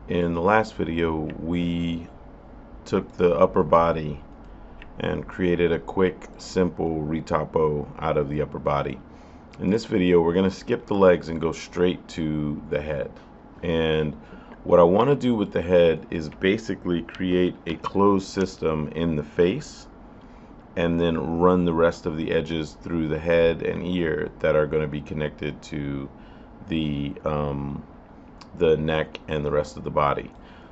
In the last video, we took the upper body and created a quick, simple retopo out of the upper body. In this video, we're going to skip the legs and go straight to the head. And what I want to do with the head is basically create a closed system in the face and then run the rest of the edges through the head and ear that are going to be connected to the neck and the rest of the body.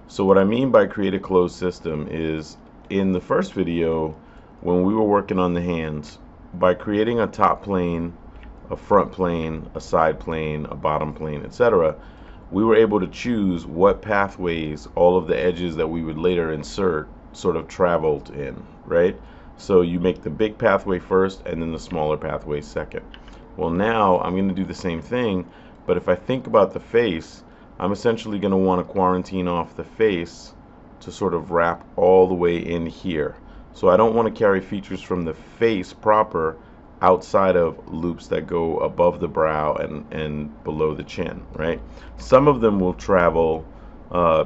So what I mean by create a closed system is, in the first video when we were working on the hands, by creating a top plane, a front plane, a side plane, a bottom plane, etc., we were able to choose what pathways all of the edges that we would later insert sort of traveled in, right? So you make the big pathway first and then the smaller pathway second. Well, now I'm going to do the same thing, but if I think about the face, I'm essentially going to want to quarantine off the face to sort of wrap all the way in here. So I don't want to carry features from the face proper outside of loops that go above the brow and below the chin, right? Some of them will travel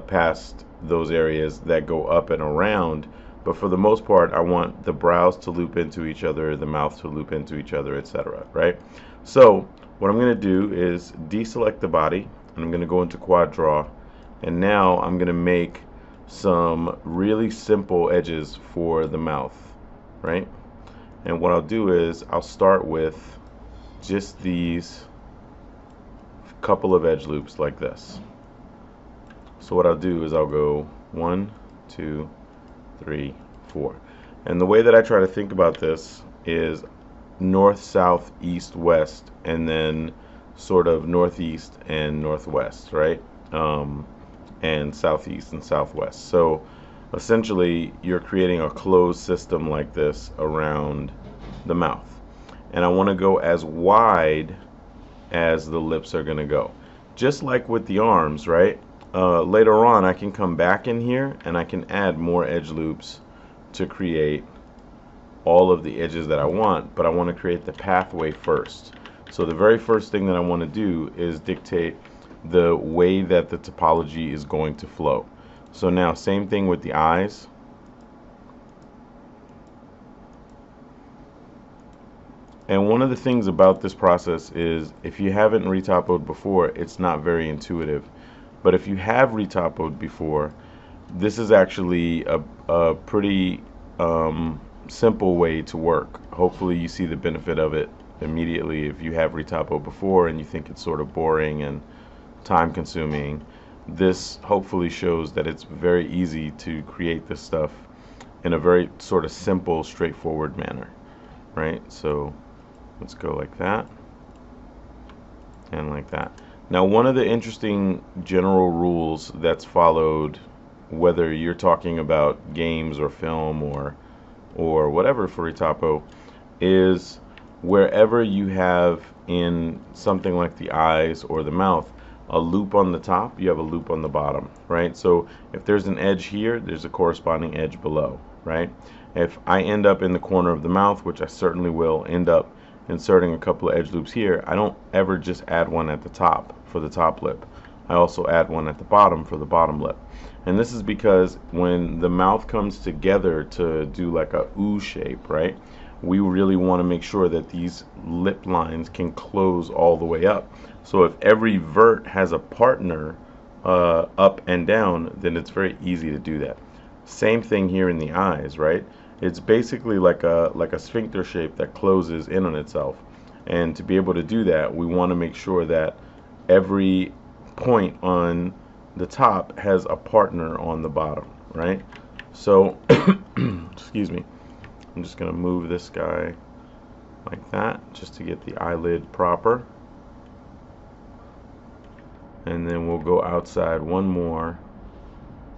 past those areas that go up and around, but for the most part I want the brows to loop into each other, the mouth to loop into each other, etc., right? So what I'm going to do is deselect the body, and I'm going to go into quad draw, and now I'm going to make some really simple edges for the mouth, right? And what I'll do is I'll start with just these couple of edge loops like this. So what I'll do is I'll go 1, 2, 3, 4. And the way that I try to think about this is north, south, east, west, and then sort of northeast and northwest, right? And southeast and southwest. So essentially you're creating a closed system like this around the mouth. And I want to go as wide as the lips are going to go. Just like with the arms, right? Later on I can come back in here and I can add more edge loops to create all of the edges that I want, but I want to create the pathway first. So the very first thing that I want to do is dictate the way that the topology is going to flow. So now same thing with the eyes. And one of the things about this process is, if you haven't retopoed before, it's not very intuitive. But if you have retopoed before, this is actually a pretty simple way to work. Hopefully you see the benefit of it immediately. If you have retopoed before and you think it's sort of boring and time consuming, this hopefully shows that it's very easy to create this stuff in a very sort of simple, straightforward manner, right? So let's go like that and like that. Now, one of the interesting general rules that's followed, whether you're talking about games or film or whatever for retopo, is wherever you have in something like the eyes or the mouth a loop on the top, you have a loop on the bottom, right? So if there's an edge here, there's a corresponding edge below, right? If I end up in the corner of the mouth, which I certainly will end up inserting a couple of edge loops here, I don't ever just add one at the top for the top lip. I also add one at the bottom for the bottom lip. And this is because when the mouth comes together to do like a ooh shape, right, we really want to make sure that these lip lines can close all the way up. So if every vert has a partner up and down, then it's very easy to do that. Same thing here in the eyes, right? It's basically like a sphincter shape that closes in on itself. And to be able to do that, we want to make sure that every point on the top has a partner on the bottom, right? So excuse me, I'm just going to move this guy like that just to get the eyelid proper. And then we'll go outside one more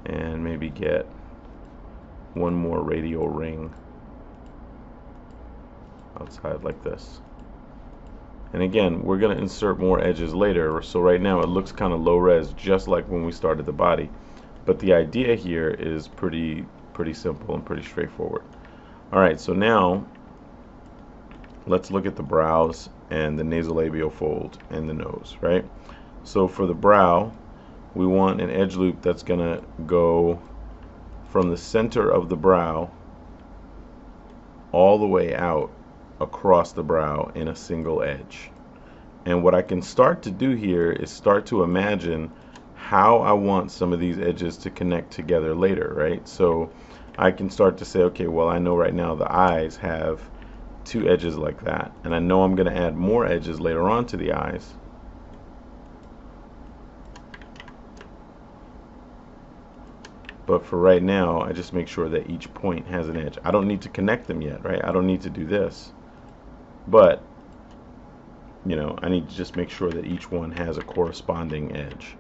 and maybe get one more radial ring outside like this. And again, we're going to insert more edges later, so right now it looks kind of low res, just like when we started the body. But the idea here is pretty simple and pretty straightforward. Alright, so now let's look at the brows and the nasolabial fold and the nose, right? So for the brow, we want an edge loop that's going to go from the center of the brow all the way out across the brow in a single edge. And what I can start to do here is start to imagine how I want some of these edges to connect together later, right? So I can start to say, okay, well, I know right now the eyes have two edges like that, and I know I'm going to add more edges later on to the eyes. But for right now, I just make sure that each point has an edge. I don't need to connect them yet, right? I don't need to do this. But, you know, I need to just make sure that each one has a corresponding edge,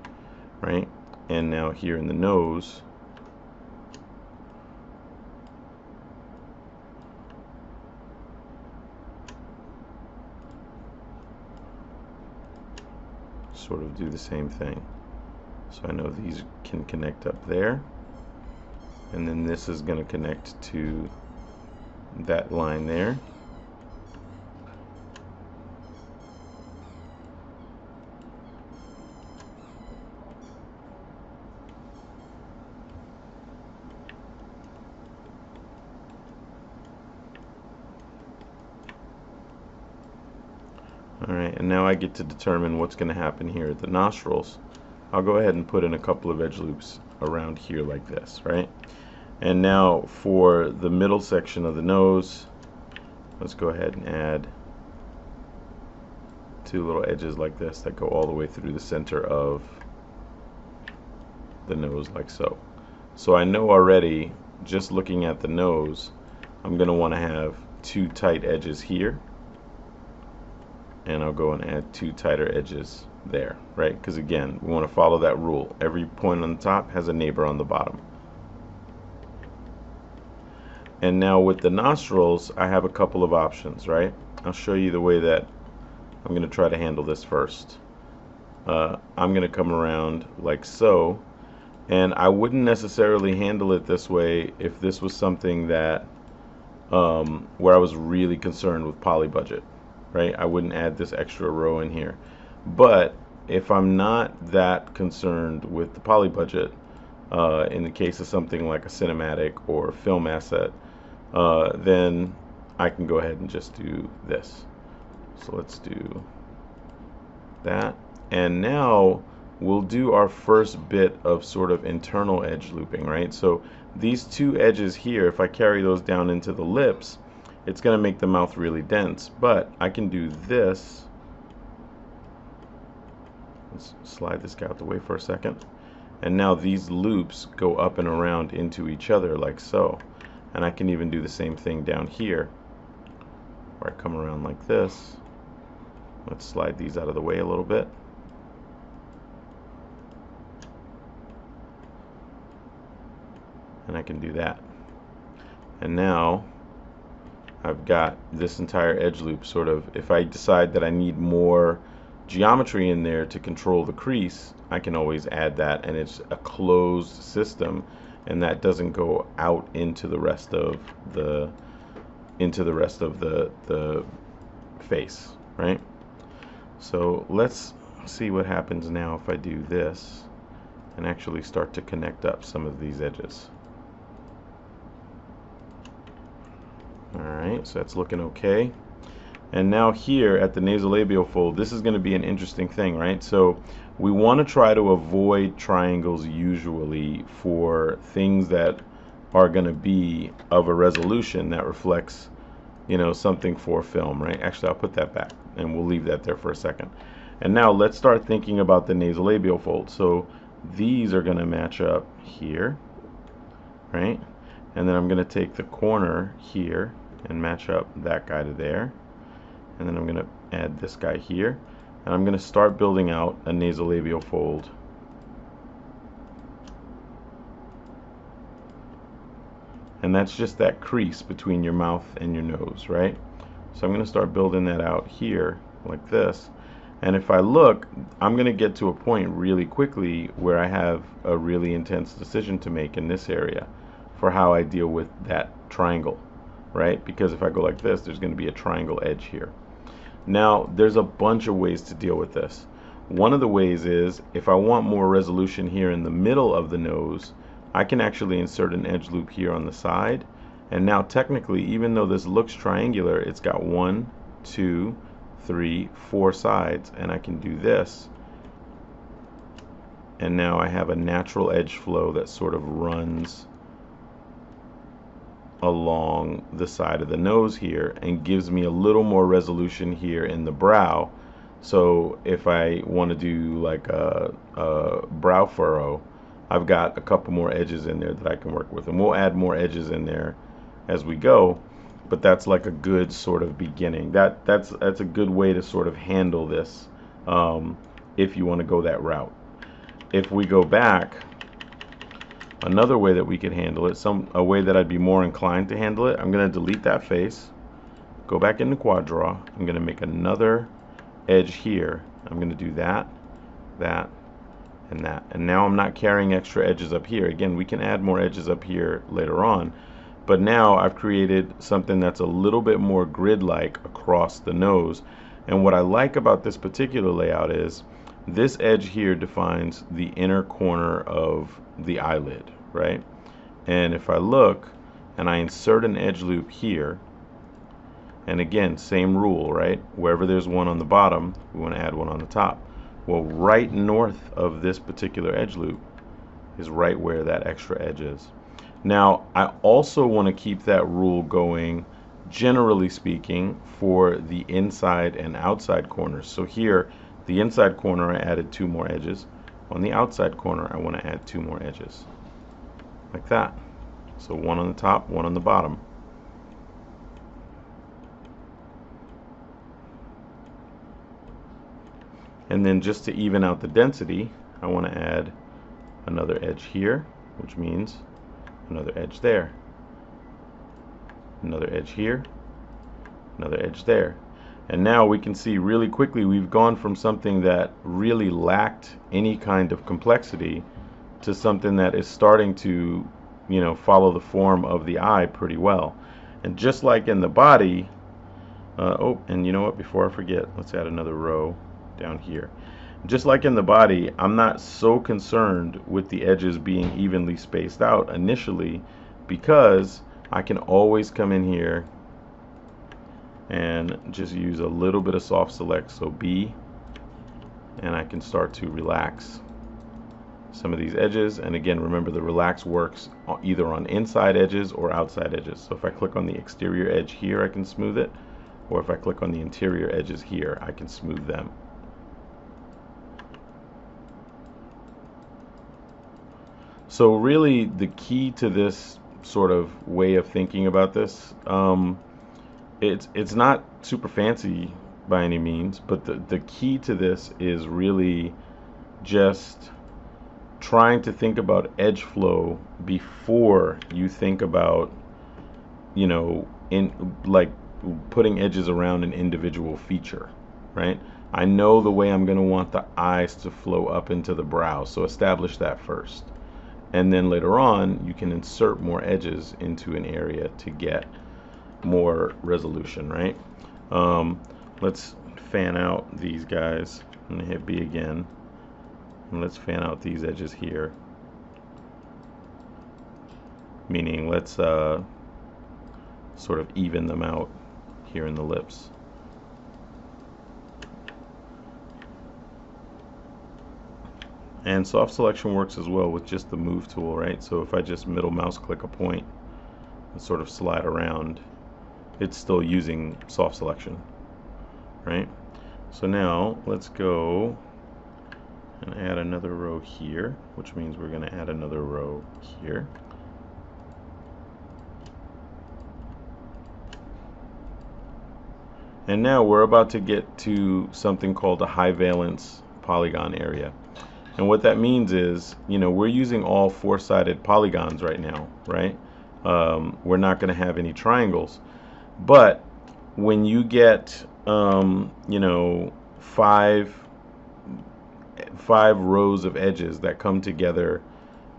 right? And now here in the nose, sort of do the same thing. So I know these can connect up there. And then this is going to connect to that line there. Alright, and now I get to determine what's going to happen here at the nostrils. I'll go ahead and put in a couple of edge loops around here like this, right? And now for the middle section of the nose, let's go ahead and add two little edges like this that go all the way through the center of the nose like so. So I know already, just looking at the nose, I'm going to want to have two tight edges here, and I'll go and add two tighter edges there, right? Because again, we want to follow that rule. Every point on the top has a neighbor on the bottom. And now with the nostrils, I have a couple of options, right? I'll show you the way that I'm going to try to handle this first. I'm going to come around like so, and I wouldn't necessarily handle it this way if this was something that where I was really concerned with poly budget, right? I wouldn't add this extra row in here. But if I'm not that concerned with the poly budget, in the case of something like a cinematic or film asset, then I can go ahead and just do this. So let's do that. And now we'll do our first bit of sort of internal edge looping, right? So these two edges here, if I carry those down into the lips, it's going to make the mouth really dense. But I can do this. Let's slide this guy out the way for a second. And now these loops go up and around into each other like so. And I can even do the same thing down here, where I come around like this. Let's slide these out of the way a little bit. And I can do that. And now I've got this entire edge loop sort of, if I decide that I need more geometry in there to control the crease, I can always add that, and it's a closed system, and that doesn't go out into the rest of the the face, right? So let's see what happens now if I do this and actually start to connect up some of these edges. Alright, so that's looking okay. And now here at the nasolabial fold, this is going to be an interesting thing, right? So we want to try to avoid triangles usually for things that are going to be of a resolution that reflects, you know, something for film, right? Actually, I'll put that back and we'll leave that there for a second. And now let's start thinking about the nasolabial fold. So these are going to match up here, right? And then I'm going to take the corner here and match up that guy to there. And then I'm going to add this guy here. And I'm going to start building out a nasolabial fold. And that's just that crease between your mouth and your nose, right? So I'm going to start building that out here like this. And if I look, I'm going to get to a point really quickly where I have a really intense decision to make in this area for how I deal with that triangle, right? Because if I go like this, there's going to be a triangle edge here. Now, there's a bunch of ways to deal with this. one of the ways is, if I want more resolution here in the middle of the nose, I can actually insert an edge loop here on the side. And now technically, even though this looks triangular, it's got 1, 2, 3, 4 sides, and I can do this. And now I have a natural edge flow that sort of runs along the side of the nose here and gives me a little more resolution here in the brow. So if I want to do like a brow furrow, I've got a couple more edges in there that I can work with, and we'll add more edges in there as we go, but that's like a good sort of beginning. That's a good way to sort of handle this if you want to go that route. If we go back, another way that we could handle it, a way that I'd be more inclined to handle it, I'm going to delete that face, go back into Quad Draw, I'm going to make another edge here. I'm going to do that, that, and that. And now I'm not carrying extra edges up here. Again, we can add more edges up here later on, but now I've created something that's a little bit more grid-like across the nose. And what I like about this particular layout is this edge here defines the inner corner of the eyelid, right? And if I look and I insert an edge loop here, and again, same rule, right? Wherever there's one on the bottom, we want to add one on the top. Well, right north of this particular edge loop is right where that extra edge is. Now, I also want to keep that rule going, generally speaking, for the inside and outside corners. So here, the inside corner, I added 2 more edges. On the outside corner, I want to add 2 more edges, like that. So 1 on the top, 1 on the bottom. And then just to even out the density, I want to add another edge here, which means another edge there. Another edge here, another edge there. And now we can see really quickly we've gone from something that really lacked any kind of complexity to something that is starting to, you know, follow the form of the eye pretty well. And just like in the body, oh, and you know what, before I forget, let's add another row down here. Just like in the body, I'm not so concerned with the edges being evenly spaced out initially, because I can always come in here and just use a little bit of soft select, so B, and I can start to relax some of these edges. And again, remember, the relax works either on inside edges or outside edges. So if I click on the exterior edge here, I can smooth it, or if I click on the interior edges here, I can smooth them. So really the key to this sort of way of thinking about this, it's not super fancy by any means, but the key to this is really just trying to think about edge flow before you think about, you know, in like putting edges around an individual feature, right? I know the way I'm going to want the eyes to flow up into the brow, so establish that first. And then later on, you can insert more edges into an area to get more resolution, right? Let's fan out these guys. I'm going to hit B again. And let's fan out these edges here. Meaning, let's sort of even them out here in the lips. And soft selection works as well with just the move tool, right? So if I just middle mouse click a point and sort of slide around, it's still using soft selection, right? So now let's go and add another row here, which means we're going to add another row here. And now we're about to get to something called a high valence polygon area. And what that means is, you know, we're using all 4-sided polygons right now, right? We're not going to have any triangles. But when you get, you know, five rows of edges that come together,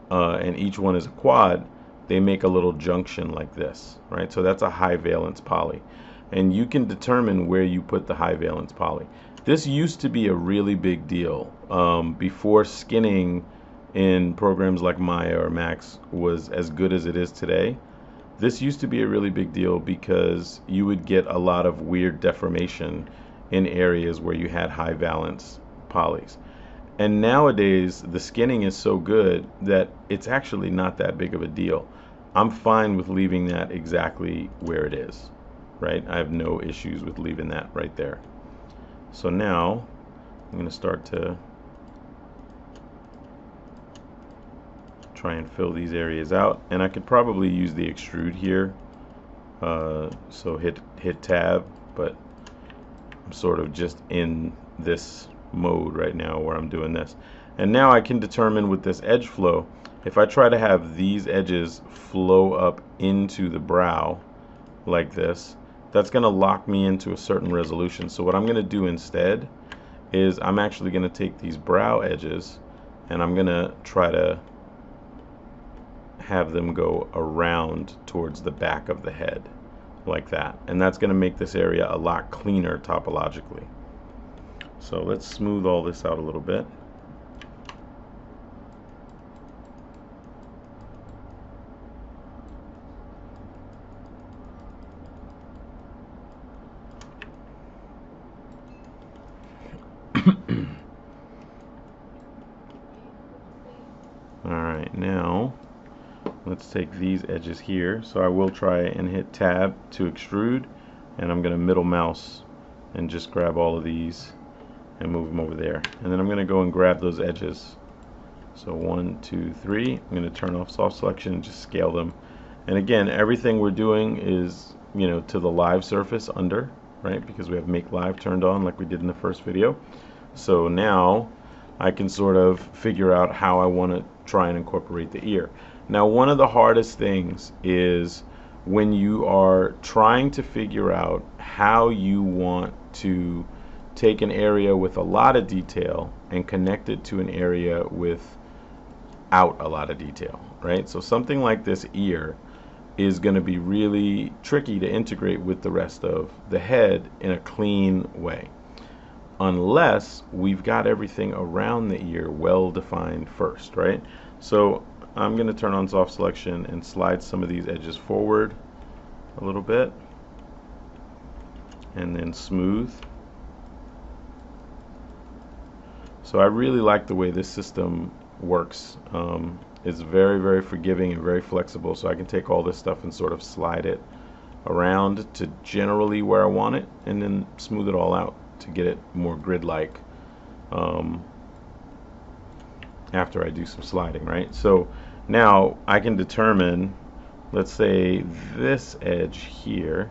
and each one is a quad, they make a little junction like this, right? So that's a high valence poly. And you can determine where you put the high valence poly. This used to be a really big deal. Before skinning in programs like Maya or Max was as good as it is today, this used to be a really big deal because you would get a lot of weird deformation in areas where you had high valence polys. And nowadays, the skinning is so good that it's actually not that big of a deal. I'm fine with leaving that exactly where it is, right? I have no issues with leaving that right there. So now I'm going to start to try and fill these areas out, and I could probably use the extrude here. So hit tab, but I'm sort of just in this mode right now where I'm doing this. And now I can determine with this edge flow, if I try to have these edges flow up into the brow like this, that's going to lock me into a certain resolution. So what I'm going to do instead is I'm actually going to take these brow edges and I'm going to try to have them go around towards the back of the head like that, and that's going to make this area a lot cleaner topologically. So let's smooth all this out a little bit. Alright, now let's take these edges here. So I will try and hit tab to extrude, and I'm going to middle mouse and just grab all of these and move them over there. And then I'm going to go and grab those edges. So 1, 2, 3. I'm going to turn off soft selection and just scale them. And again, everything we're doing is, you know, to the live surface under, right? Because we have make live turned on like we did in the first video. So now I can sort of figure out how I want to try and incorporate the ear. Now, one of the hardest things is when you are trying to figure out how you want to take an area with a lot of detail and connect it to an area without a lot of detail, right? So something like this ear is going to be really tricky to integrate with the rest of the head in a clean way, unless we've got everything around the ear well defined first, right? So I'm going to turn on soft selection and slide some of these edges forward a little bit, and then smooth. So I really like the way this system works. It's very, very forgiving and very flexible, so I can take all this stuff and sort of slide it around to generally where I want it, and then smooth it all out to get it more grid-like after I do some sliding, right? So now I can determine, let's say this edge here.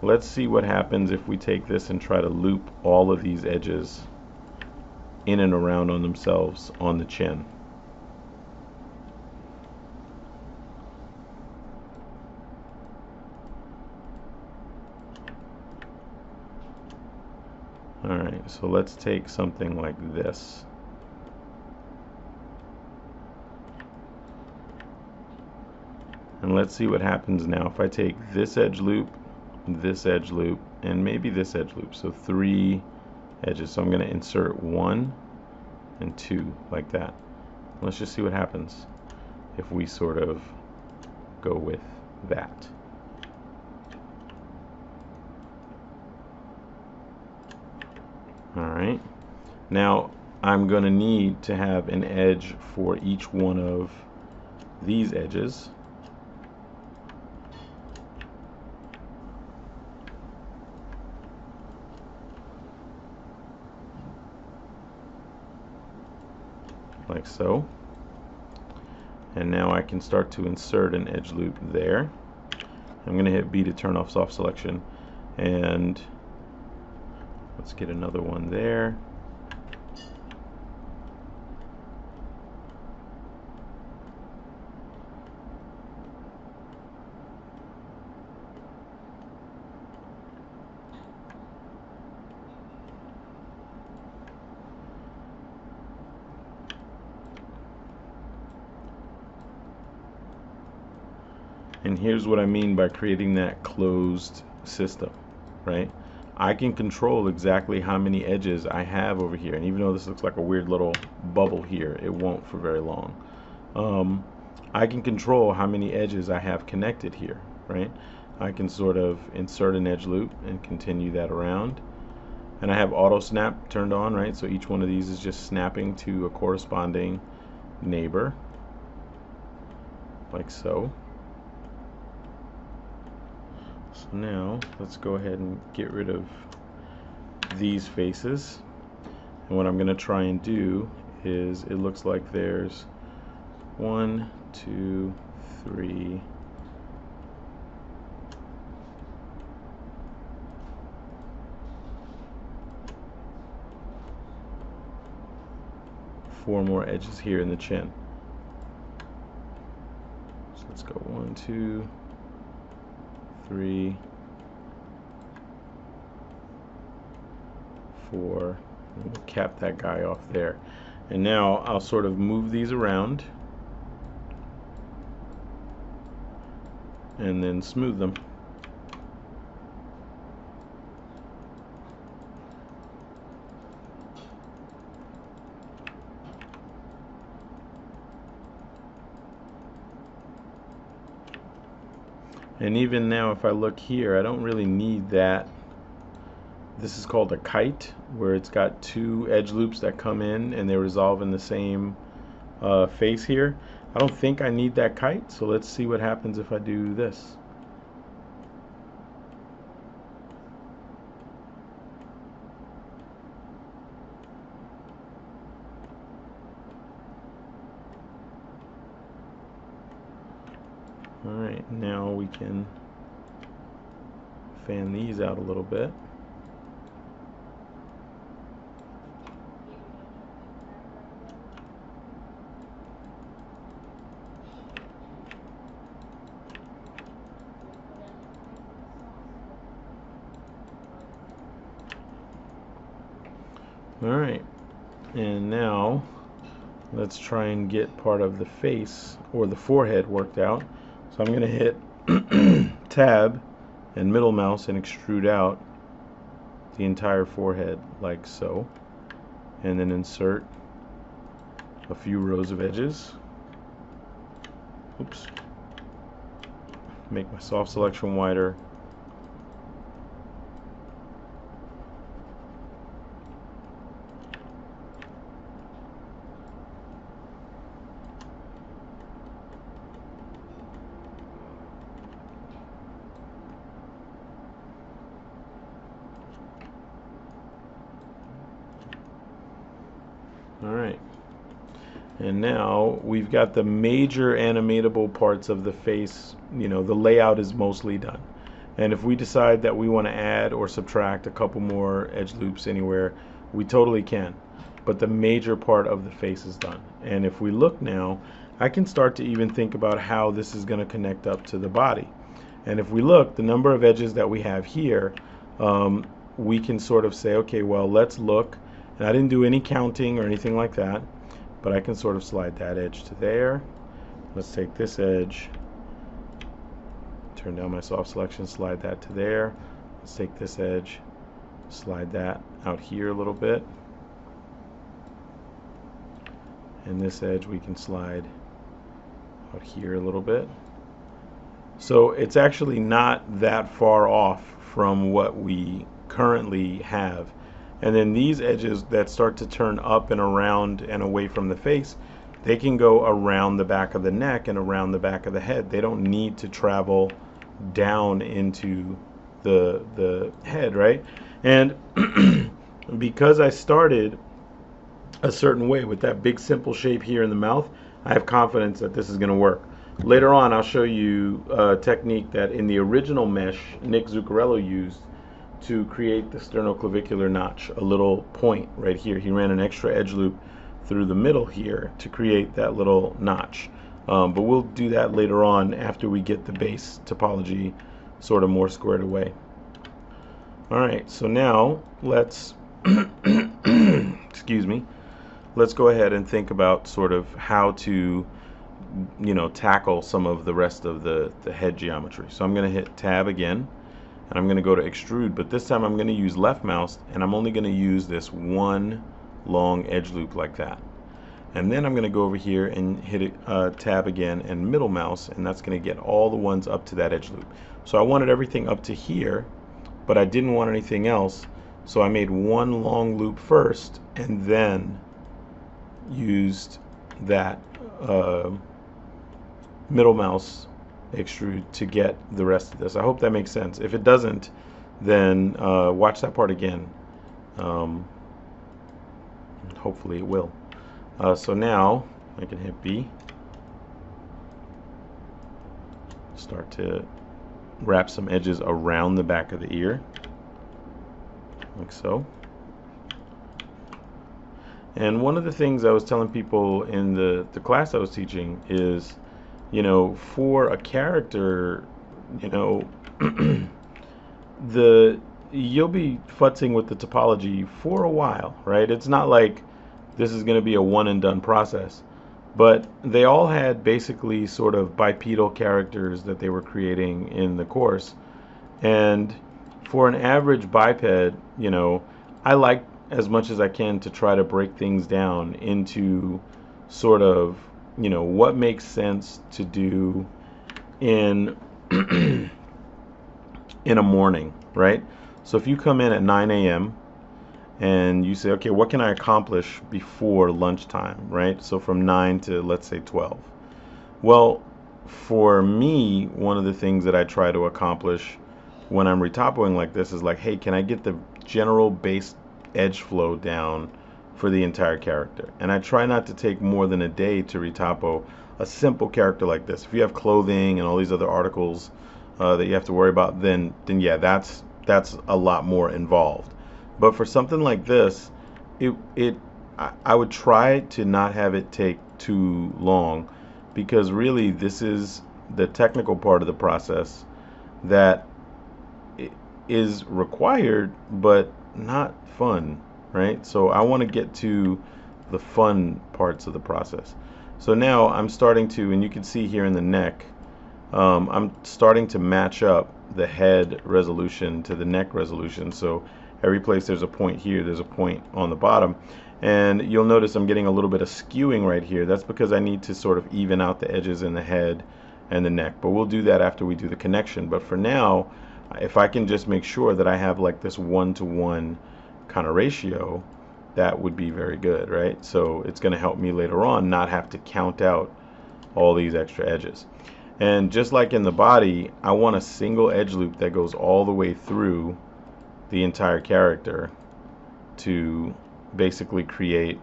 Let's see what happens if we take this and try to loop all of these edges in and around on themselves on the chin. Alright, so let's take something like this. And let's see what happens now if I take this edge loop, and maybe this edge loop. So 3 edges. So I'm going to insert 1 and 2 like that. Let's just see what happens if we sort of go with that. Alright, now I'm going to need to have an edge for each one of these edges. Like so. And now I can start to insert an edge loop there. I'm going to hit B to turn off soft selection, and let's get another one there. And here's what I mean by creating that closed system, right? I can control exactly how many edges I have over here. And even though this looks like a weird little bubble here, it won't for very long. I can control how many edges I have connected here, right? I can sort of insert an edge loop and continue that around. And I have auto snap turned on, right? So each one of these is just snapping to a corresponding neighbor, like so. So now let's go ahead and get rid of these faces. And what I'm going to try and do is, it looks like there's 1, 2, 3, 4 more edges here in the chin. So let's go 1, 2, 3, 4, and we'll cap that guy off there. And now I'll sort of move these around and then smooth them. And even now, if I look here, I don't really need that. This is called a kite, where it's got 2 edge loops that come in and they resolve in the same face here. I don't think I need that kite, so let's see what happens if I do this. Alright, now we can fan these out a little bit. Alright, and now let's try and get part of the face or the forehead worked out. So I'm going to hit tab and middle mouse and extrude out the entire forehead like so, and then insert a few rows of edges. Oops. Make my soft selection wider. Alright, and now we've got the major animatable parts of the face. You know, the layout is mostly done. And if we decide that we want to add or subtract a couple more edge loops anywhere, we totally can. But the major part of the face is done. And if we look now, I can start to even think about how this is going to connect up to the body. And if we look, the number of edges that we have here, we can sort of say, okay, well, let's look. And I didn't do any counting or anything like that, but I can sort of slide that edge to there. Let's take this edge, turn down my soft selection, slide that to there. Let's take this edge, slide that out here a little bit. And this edge we can slide out here a little bit. So it's actually not that far off from what we currently have. And then these edges that start to turn up and around and away from the face, they can go around the back of the neck and around the back of the head. They don't need to travel down into the head, right? And because I started a certain way with that big simple shape here in the mouth, I have confidence that this is going to work. Later on, I'll show you a technique that in the original mesh Nick Zuccarello used to create the sternoclavicular notch, a little point right here. He ran an extra edge loop through the middle here to create that little notch. But we'll do that later on after we get the base topology sort of more squared away. Alright, so now let's excuse me, let's go ahead and think about sort of how to, you know, tackle some of the rest of the head geometry. So I'm going to hit tab again, and I'm going to go to extrude, but this time I'm going to use left mouse, and I'm only going to use this one long edge loop like that. And then I'm going to go over here and hit it, tab again and middle mouse, and that's going to get all the ones up to that edge loop. So I wanted everything up to here, but I didn't want anything else, so I made one long loop first and then used that middle mouse extrude to get the rest of this. I hope that makes sense. If it doesn't, then watch that part again. Hopefully it will. So now I can hit B, start to wrap some edges around the back of the ear, like so. And one of the things I was telling people in the class I was teaching is, you know, for a character, you know, you'll be futzing with the topology for a while, right? It's not like this is going to be a one and done process, but they all had basically sort of bipedal characters that they were creating in the course. And for an average biped, you know, I like as much as I can to try to break things down into sort of, you know, what makes sense to do in in a morning, right? So if you come in at 9 a.m. and you say, okay, what can I accomplish before lunchtime, right? So from 9 to, let's say, 12. Well, for me, one of the things that I try to accomplish when I'm retopoing like this is like, hey, can I get the general base edge flow down for the entire character? And I try not to take more than a day to retopo a simple character like this. If you have clothing and all these other articles that you have to worry about, then yeah, that's a lot more involved. But for something like this, I would try to not have it take too long, because really this is the technical part of the process that is required but not fun, right? So I want to get to the fun parts of the process. So now I'm starting to, and you can see here in the neck, I'm starting to match up the head resolution to the neck resolution. So every place there's a point here, there's a point on the bottom. And you'll notice I'm getting a little bit of skewing right here. That's because I need to sort of even out the edges in the head and the neck. But we'll do that after we do the connection. But for now, if I can just make sure that I have like this 1-to-1 kind of ratio, that would be very good, right? So it's going to help me later on not have to count out all these extra edges. And just like in the body, I want a single edge loop that goes all the way through the entire character to basically create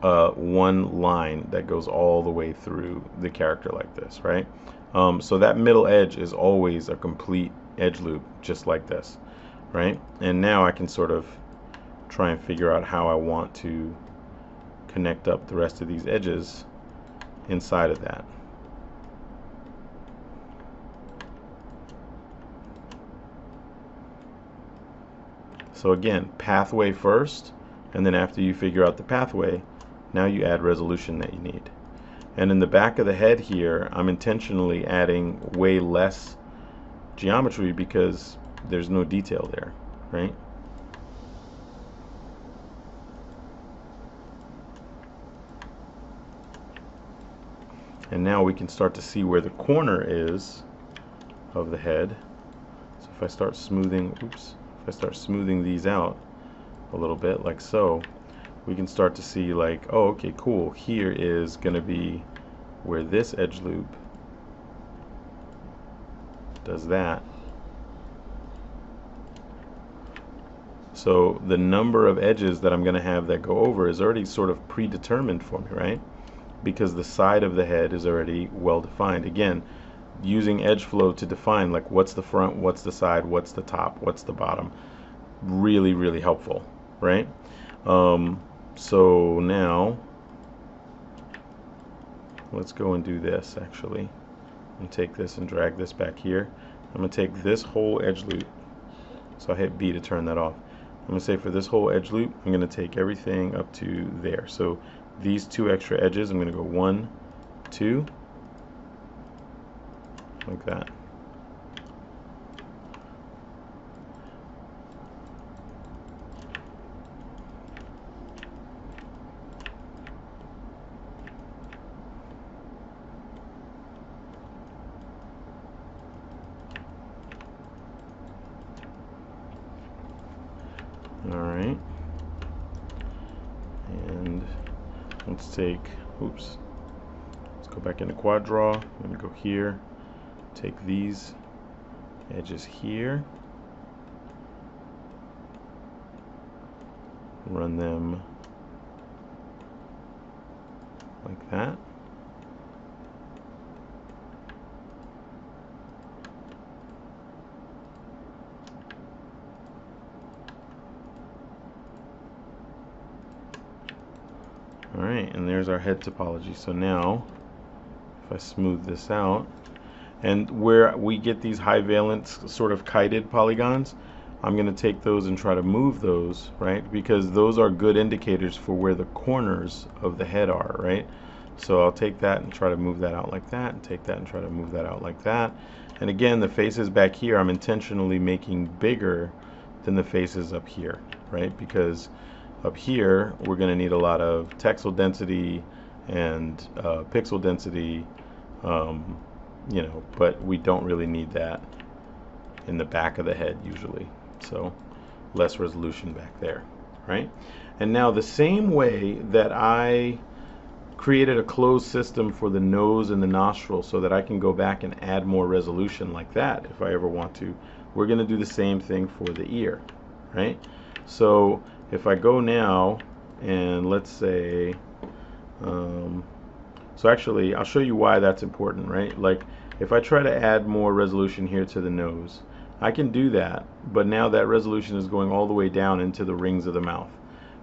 one line that goes all the way through the character like this, right? So that middle edge is always a complete edge loop, just like this, right? And now I can sort of try and figure out how I want to connect up the rest of these edges inside of that. So again, pathway first, and then after you figure out the pathway, now you add resolution that you need. And in the back of the head here, I'm intentionally adding way less geometry because there's no detail there, right? And now we can start to see where the corner is of the head. So if I start smoothing, if I start smoothing these out a little bit, like so, we can start to see like, oh, okay, cool. Here is going to be where this edge loop does that. So the number of edges that I'm going to have that go over is already sort of predetermined for me, right? Because the side of the head is already well defined. Again, using edge flow to define like what's the front, what's the side, what's the top, what's the bottom. Really, really helpful, right? So now let's go and do this actually, and take this and drag this back here. I'm going to take this whole edge loop, so I hit B to turn that off. I'm going to say for this whole edge loop, I'm going to take everything up to there. So these two extra edges, I'm going to go 1, 2, like that. Alright. And let's take, oops, let's go back into quad draw. I'm going to go here, take these edges here, run them like that. Alright, and there's our head topology. So now, if I smooth this out, and where we get these high valence sort of kited polygons, I'm going to take those and try to move those, right? Because those are good indicators for where the corners of the head are, right? So I'll take that and try to move that out like that, and take that and try to move that out like that. And again, the faces back here, I'm intentionally making bigger than the faces up here, right? Because up here, we're going to need a lot of texel density and pixel density, you know, but we don't really need that in the back of the head usually. So less resolution back there, right? And now the same way that I created a closed system for the nose and the nostril so that I can go back and add more resolution like that if I ever want to, we're going to do the same thing for the ear, right? So if I go now and let's say, so actually I'll show you why that's important, right? Like if I try to add more resolution here to the nose, I can do that, but now that resolution is going all the way down into the rings of the mouth,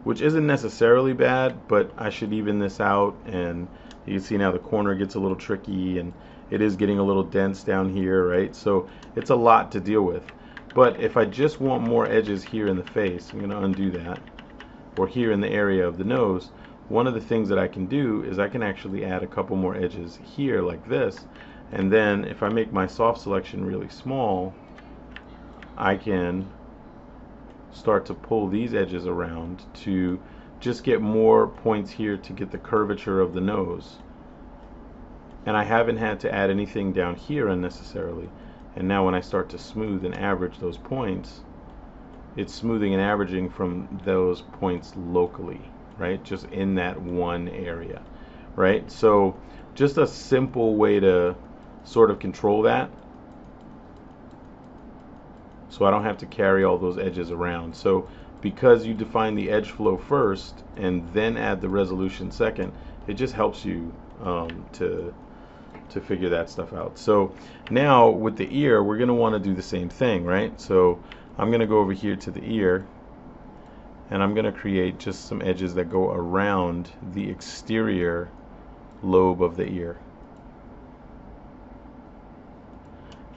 which isn't necessarily bad, but I should even this out, and you can see now the corner gets a little tricky and it is getting a little dense down here, right? So it's a lot to deal with. But if I just want more edges here in the face, I'm going to undo that, or here in the area of the nose, one of the things that I can do is I can actually add a couple more edges here like this, and then if I make my soft selection really small, I can start to pull these edges around to just get more points here to get the curvature of the nose. And I haven't had to add anything down here unnecessarily. And now when I start to smooth and average those points, it's smoothing and averaging from those points locally, right? Just in that one area, right? So just a simple way to sort of control that, so I don't have to carry all those edges around. So because you define the edge flow first and then add the resolution second, it just helps you to figure that stuff out. So now with the ear, we're going to want to do the same thing, right? So I'm going to go over here to the ear, and I'm going to create just some edges that go around the exterior lobe of the ear.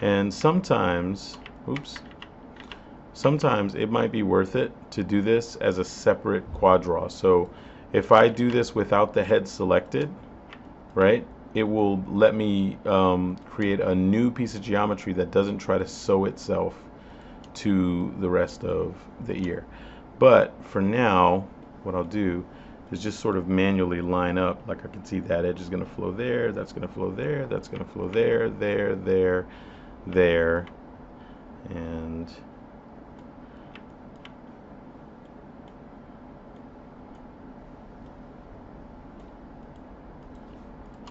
And sometimes, oops, sometimes it might be worth it to do this as a separate quad draw. So if I do this without the head selected, right, it will let me create a new piece of geometry that doesn't try to sew itself to the rest of the ear. But for now, what I'll do is just sort of manually line up. Like I can see that edge is going to flow there, that's going to flow there, that's going to flow there, there, and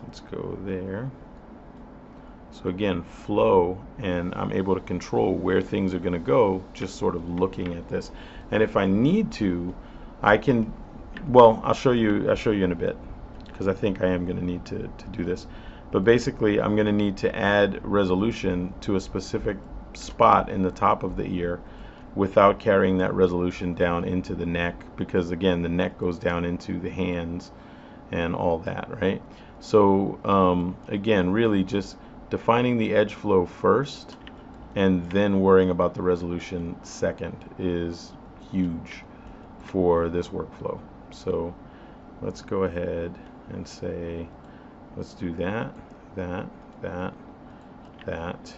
let's go there. So again, flow, and I'm able to control where things are going to go just sort of looking at this. And if I need to, I can, well, I'll show you in a bit, because I think I am going to need to do this. But basically, I'm going to need to add resolution to a specific spot in the top of the ear without carrying that resolution down into the neck, because again, the neck goes down into the hands and all that, right? So again, really just defining the edge flow first and then worrying about the resolution second is huge for this workflow. So let's go ahead and say, let's do that, that, that, that,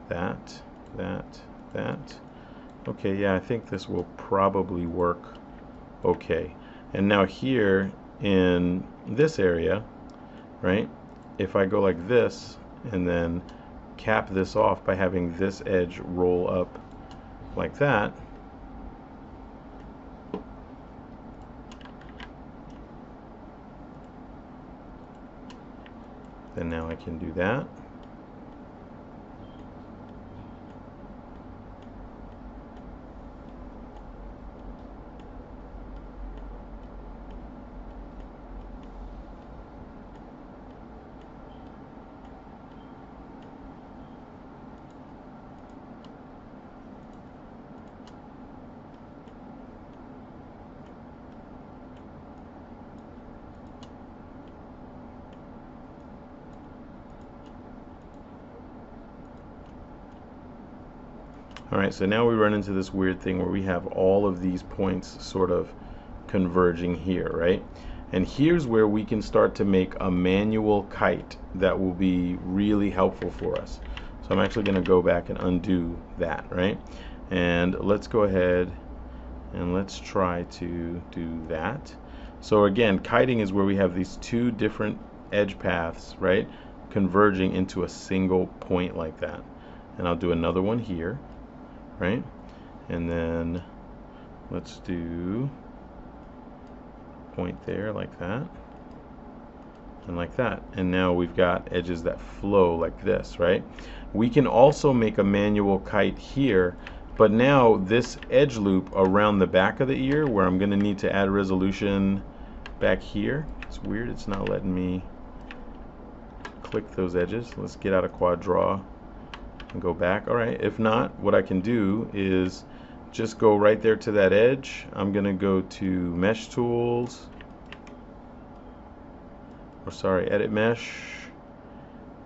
that, that, that. Okay, yeah, I think this will probably work okay. And now here in this area, right, if I go like this and then cap this off by having this edge roll up like that, Then now I can do that. Alright, so now we run into this weird thing where we have all of these points sort of converging here, right? And here's where we can start to make a manual kite that will be really helpful for us. So I'm actually going to go back and undo that, right? And let's go ahead and let's try to do that. So again, kiting is where we have these two different edge paths, right, converging into a single point like that. And I'll do another one here, right? And then let's do a point there like that and like that. And now we've got edges that flow like this, right? We can also make a manual kite here, but now this edge loop around the back of the ear, where I'm going to need to add resolution back here. It's weird, it's not letting me click those edges. Let's get out of quad draw and go back. Alright, if not, what I can do is just go right there to that edge. I'm going to go to Mesh Tools, or sorry, Edit Mesh,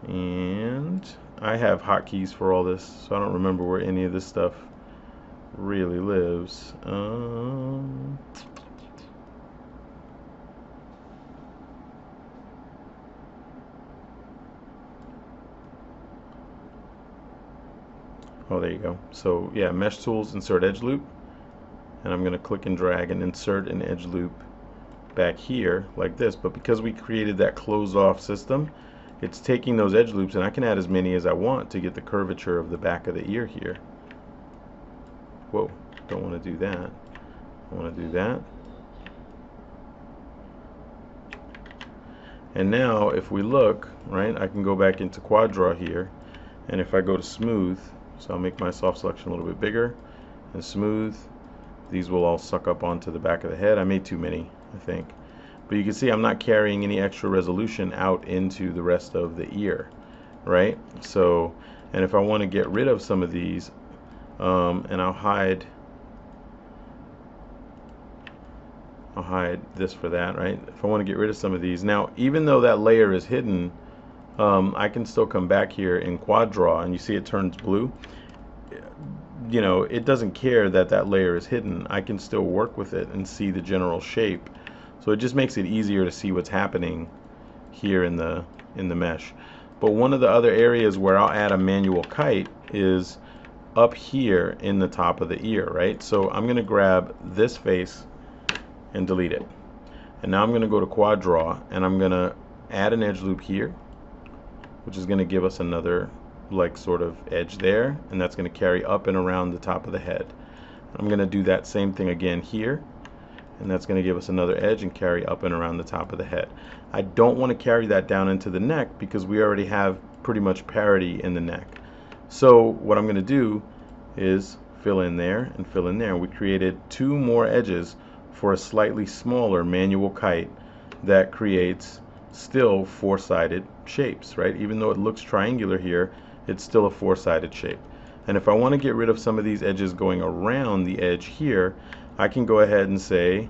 and I have hotkeys for all this, so I don't remember where any of this stuff really lives. Oh, there you go. So yeah, Mesh Tools, Insert Edge Loop, and I'm going to click and drag and insert an edge loop back here like this. But because we created that closed off system, it's taking those edge loops, and I can add as many as I want to get the curvature of the back of the ear here. Whoa, don't want to do that. I want to do that. And now if we look, right, I can go back into quad draw here, and if I go to smooth, so I'll make my soft selection a little bit bigger and smooth, these will all suck up onto the back of the head. I made too many, I think. But you can see I'm not carrying any extra resolution out into the rest of the ear, right? So, and if I want to get rid of some of these, and I'll hide this for that, right? If I want to get rid of some of these, now even though that layer is hidden, I can still come back here in quad draw, and you see it turns blue. You know, it doesn't care that that layer is hidden. I can still work with it and see the general shape. So it just makes it easier to see what's happening here in the mesh. But one of the other areas where I'll add a manual kite is up here in the top of the ear, right? So I'm going to grab this face and delete it. And now I'm going to go to quad draw, and I'm going to add an edge loop here, which is going to give us another like sort of edge there, and that's going to carry up and around the top of the head. I'm going to do that same thing again here, and that's going to give us another edge and carry up and around the top of the head. I don't want to carry that down into the neck because we already have pretty much parity in the neck. So what I'm going to do is fill in there and fill in there. We created two more edges for a slightly smaller manual kite that creates still four-sided shapes, right? Even though it looks triangular here, it's still a four-sided shape. And if I want to get rid of some of these edges going around the edge here, I can go ahead and say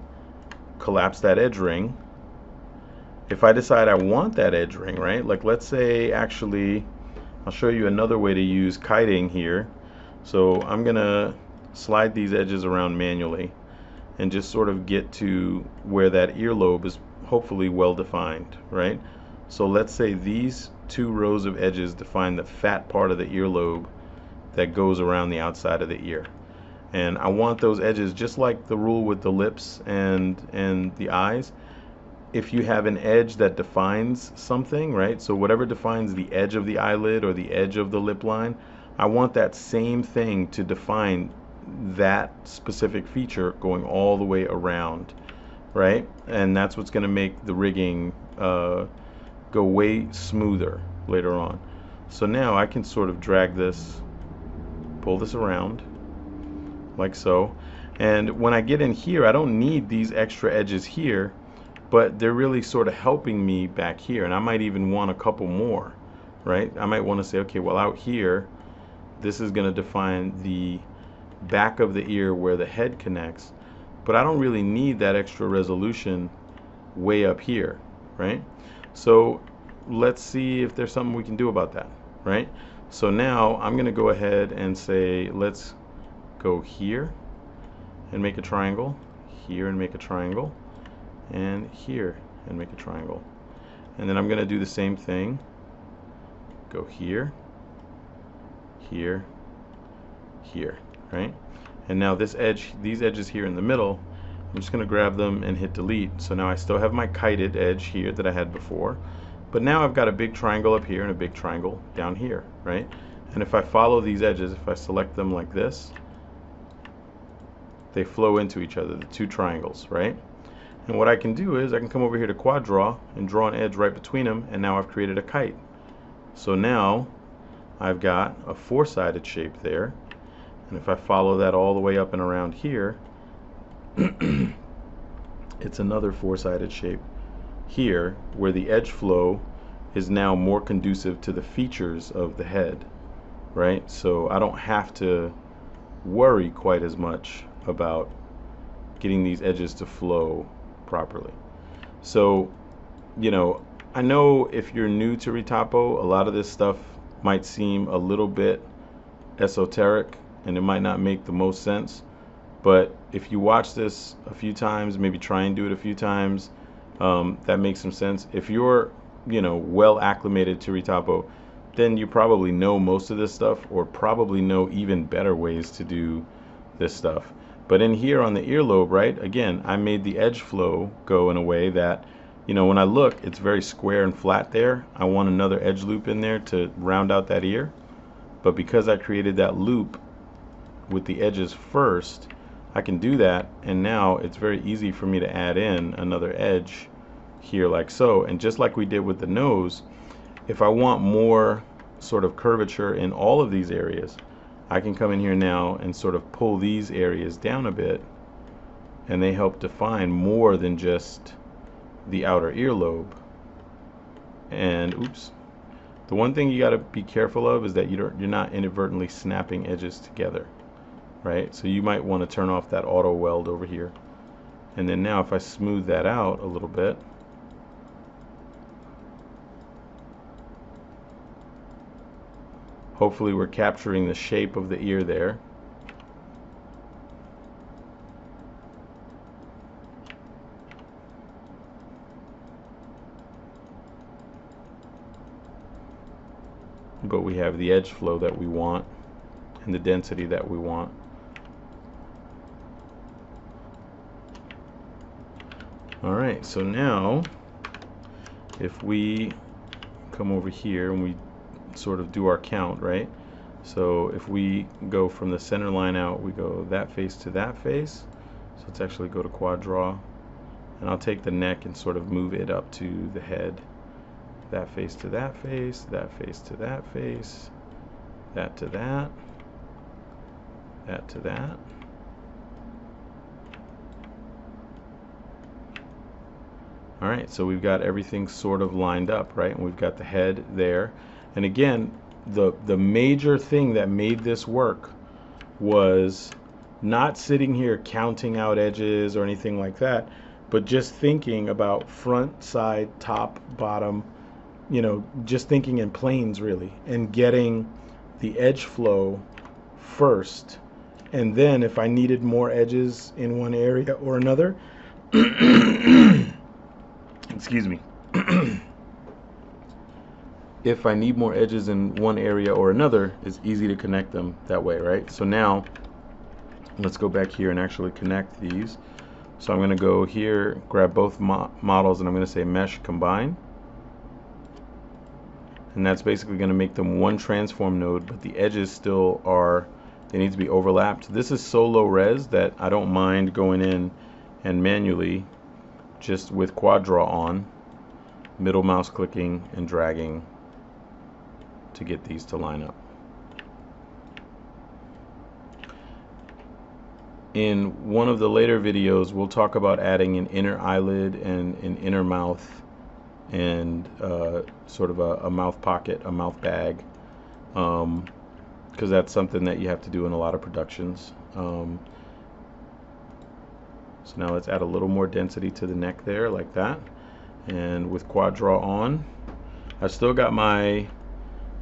collapse that edge ring. If I decide I want that edge ring, right? Like let's say, actually, I'll show you another way to use kiting here. So I'm gonna slide these edges around manually and just sort of get to where that earlobe is hopefully well defined, right? So let's say these two rows of edges define the fat part of the earlobe that goes around the outside of the ear. And I want those edges, just like the rule with the lips and the eyes. If you have an edge that defines something, right? So whatever defines the edge of the eyelid or the edge of the lip line, I want that same thing to define that specific feature going all the way around, right? And that's what's going to make the rigging go way smoother later on. So now I can sort of drag this, pull this around like so, and when I get in here I don't need these extra edges here, but they're really sort of helping me back here, and I might even want a couple more, right? I might want to say, okay, well, out here this is going to define the back of the ear where the head connects, but I don't really need that extra resolution way up here, right? So let's see if there's something we can do about that, right? So now I'm going to go ahead and say, let's go here and make a triangle, here and make a triangle, and here and make a triangle. And then I'm going to do the same thing. Go here, here, here, right? And now this edge, these edges here in the middle, I'm just going to grab them and hit delete. So now I still have my kited edge here that I had before, but now I've got a big triangle up here and a big triangle down here, right? And if I follow these edges, if I select them like this, they flow into each other, the two triangles, right? And what I can do is I can come over here to quad draw and draw an edge right between them, and now I've created a kite. So now I've got a four-sided shape there, and if I follow that all the way up and around here, it's another four-sided shape here where the edge flow is now more conducive to the features of the head, right? So I don't have to worry quite as much about getting these edges to flow properly. So, you know, I know if you're new to Retopo, a lot of this stuff might seem a little bit esoteric and it might not make the most sense, but if you watch this a few times, maybe try and do it a few times, that makes some sense. If you're, you know, well acclimated to Retopo, then you probably know most of this stuff, or probably know even better ways to do this stuff. But in here on the earlobe, right, again, I made the edge flow go in a way that, you know, when I look, it's very square and flat there. I want another edge loop in there to round out that ear. But because I created that loop with the edges first, I can do that, and now it's very easy for me to add in another edge here like so. And just like we did with the nose, if I want more sort of curvature in all of these areas, I can come in here now and sort of pull these areas down a bit, and they help define more than just the outer earlobe. And oops, the one thing you got to be careful of is that you're not inadvertently snapping edges together, right? So you might want to turn off that auto weld over here. And then now if I smooth that out a little bit, hopefully we're capturing the shape of the ear there. But we have the edge flow that we want and the density that we want. Alright, so now if we come over here and we sort of do our count, right? So if we go from the center line out, we go that face to that face. So let's actually go to quad draw, and I'll take the neck and sort of move it up to the head. That face to that face, that face to that face, that to that, that to that. Alright, so we've got everything sort of lined up, right? And we've got the head there. And again, the major thing that made this work was not sitting here counting out edges or anything like that, but just thinking about front, side, top, bottom, you know, just thinking in planes really, and getting the edge flow first. And then if I needed more edges in one area or another, excuse me, if I need more edges in one area or another, it's easy to connect them that way, right? So now let's go back here and actually connect these. So I'm going to go here, grab both models, and I'm going to say mesh combine. And that's basically going to make them one transform node, but the edges still are, they need to be overlapped. This is so low res that I don't mind going in and manually, just with quad draw on, middle mouse clicking and dragging to get these to line up. In one of the later videos, we'll talk about adding an inner eyelid and an inner mouth and sort of a mouth pocket, a mouth bag, because that's something that you have to do in a lot of productions. So now let's add a little more density to the neck there, like that. And with quad draw on, I've still got my,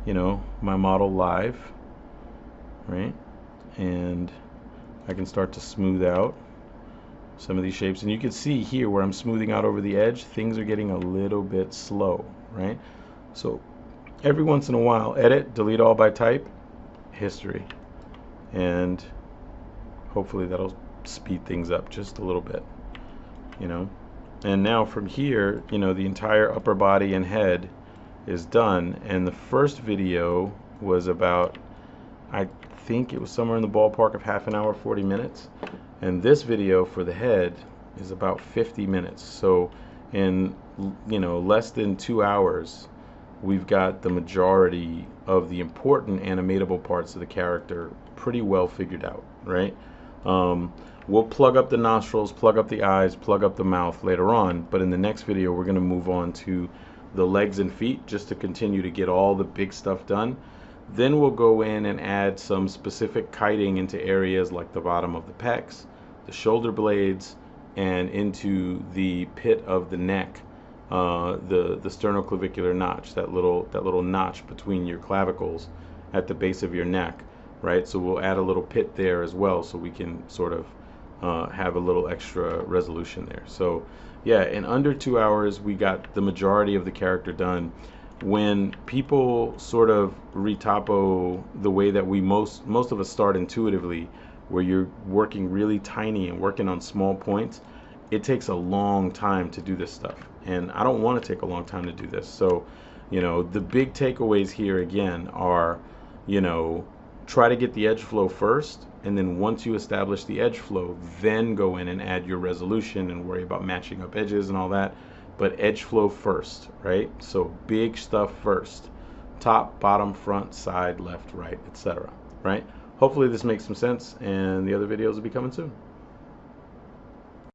my model live, right? And I can start to smooth out some of these shapes, and you can see here where I'm smoothing out over the edge, things are getting a little bit slow, right? So every once in a while, edit, delete all by type, history, and hopefully that'll speed things up just a little bit, And now from here, the entire upper body and head is done, and the first video was about, I think it was somewhere in the ballpark of half an hour, 40 minutes, and this video for the head is about 50 minutes. So in less than 2 hours, we've got the majority of the important animatable parts of the character pretty well figured out, right? We'll plug up the nostrils, plug up the eyes, plug up the mouth later on, but in the next video we're going to move on to the legs and feet just to continue to get all the big stuff done. Then we'll go in and add some specific kiting into areas like the bottom of the pecs, the shoulder blades, and into the pit of the neck, the sternoclavicular notch, that little notch between your clavicles at the base of your neck, right? So we'll add a little pit there as well, so we can sort of have a little extra resolution there. So yeah, in under 2 hours we got the majority of the character done. When people sort of retopo the way that we most of us start intuitively, where you're working really tiny and working on small points, it takes a long time to do this stuff, and I don't want to take a long time to do this. So the big takeaways here again are, try to get the edge flow first, and then once you establish the edge flow, then go in and add your resolution and worry about matching up edges and all that. But edge flow first, right? So big stuff first. Top, bottom, front, side, left, right, etc. Right? Hopefully this makes some sense, and the other videos will be coming soon.